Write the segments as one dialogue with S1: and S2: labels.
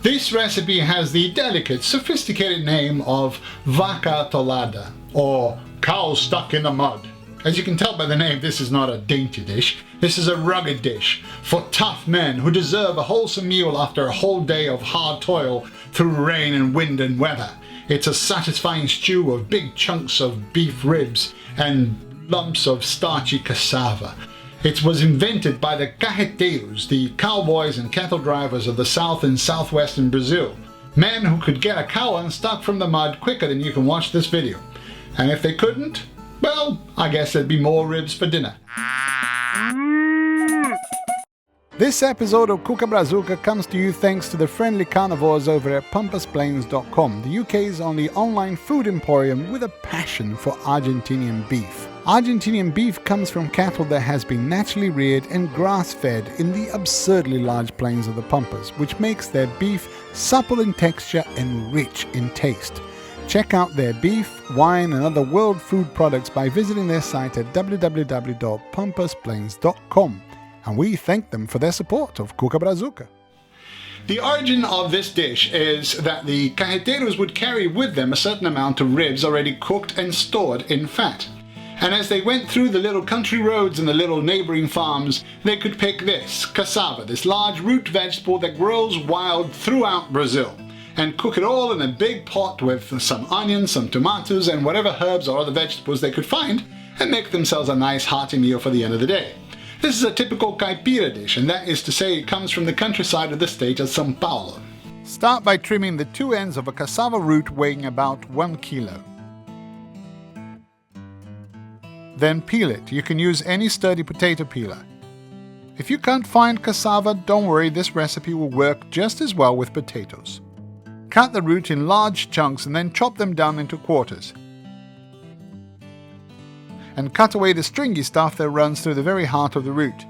S1: This recipe has the delicate, sophisticated name of Vaca Atolada, or cow stuck in the mud. As you can tell by the name, this is not a dainty dish. This is a rugged dish for tough men who deserve a wholesome meal after a whole day of hard toil through rain and wind and weather. It's a satisfying stew of big chunks of beef ribs and lumps of starchy cassava. It was invented by the carreteiros, the cowboys and cattle drivers of the south and southwestern Brazil. Men who could get a cow unstuck from the mud quicker than you can watch this video. And if they couldn't, well, I guess there'd be more ribs for dinner. This episode of Cuca Brazuca comes to you thanks to the friendly carnivores over at pampasplains.com, the UK's only online food emporium with a passion for Argentinian beef. Argentinian beef comes from cattle that has been naturally reared and grass-fed in the absurdly large plains of the Pampas, which makes their beef supple in texture and rich in taste. Check out their beef, wine, and other world food products by visiting their site at www.pampasplains.com. And we thank them for their support of Cuca Brazuca. The origin of this dish is that the carreteiros would carry with them a certain amount of ribs already cooked and stored in fat. And as they went through the little country roads and the little neighboring farms, they could pick this cassava, this large root vegetable that grows wild throughout Brazil, and cook it all in a big pot with some onions, some tomatoes, and whatever herbs or other vegetables they could find, and make themselves a nice hearty meal for the end of the day. This is a typical Caipira dish, and that is to say it comes from the countryside of the state of São Paulo. Start by trimming the two ends of a cassava root weighing about 1 kilo. Then peel it. You can use any sturdy potato peeler. If you can't find cassava, don't worry, this recipe will work just as well with potatoes. Cut the root in large chunks and then chop them down into quarters. And cut away the stringy stuff that runs through the very heart of the root.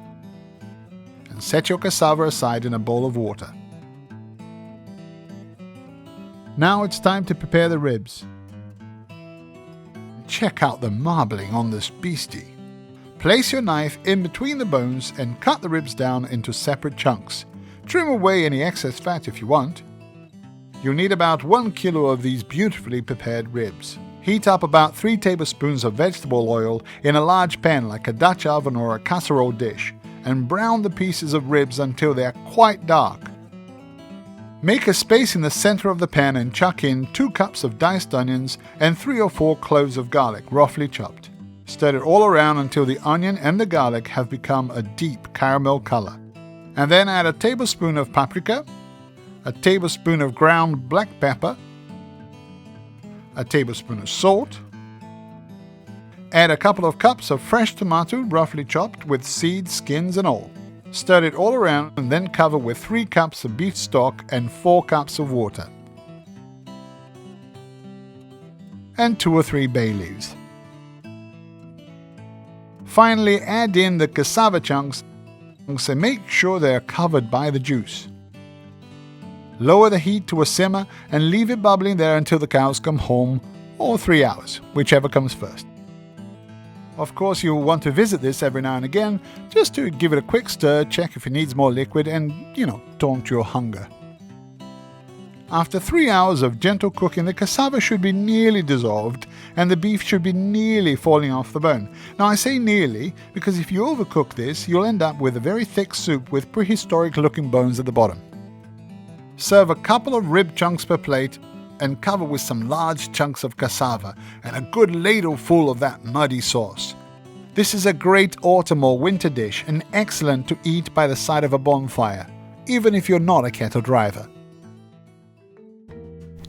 S1: And set your cassava aside in a bowl of water. Now it's time to prepare the ribs. Check out the marbling on this beastie. Place your knife in between the bones and cut the ribs down into separate chunks. Trim away any excess fat if you want. You'll need about 1 kilo of these beautifully prepared ribs. Heat up about 3 tablespoons of vegetable oil in a large pan like a Dutch oven or a casserole dish, and brown the pieces of ribs until they are quite dark. Make a space in the center of the pan and chuck in 2 cups of diced onions and 3 or 4 cloves of garlic, roughly chopped. Stir it all around until the onion and the garlic have become a deep caramel color. And then add a tablespoon of paprika, a tablespoon of ground black pepper, a tablespoon of salt. Add a couple of cups of fresh tomato, roughly chopped, with seeds, skins and all. Stir it all around and then cover with 3 cups of beef stock and 4 cups of water. And 2 or 3 bay leaves. Finally, add in the cassava chunks and make sure they are covered by the juice. Lower the heat to a simmer and leave it bubbling there until the cows come home, or 3 hours, whichever comes first. Of course, you'll want to visit this every now and again, just to give it a quick stir, check if it needs more liquid, and, taunt your hunger. After 3 hours of gentle cooking, the cassava should be nearly dissolved, and the beef should be nearly falling off the bone. Now, I say nearly, because if you overcook this, you'll end up with a very thick soup with prehistoric-looking bones at the bottom. Serve a couple of rib chunks per plate, and cover with some large chunks of cassava and a good ladle full of that muddy sauce. This is a great autumn or winter dish and excellent to eat by the side of a bonfire, even if you're not a cattle driver.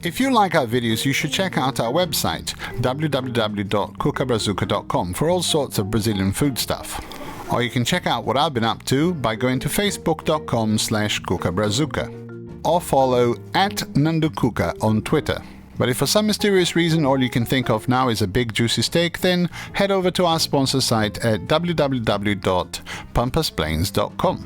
S1: If you like our videos, you should check out our website, www.cucabrazuca.com, for all sorts of Brazilian food stuff. Or you can check out what I've been up to by going to facebook.com/cucabrazuca. Or follow @Nando Cuca on Twitter. But if for some mysterious reason all you can think of now is a big juicy steak, then head over to our sponsor site at www.pampasplains.com.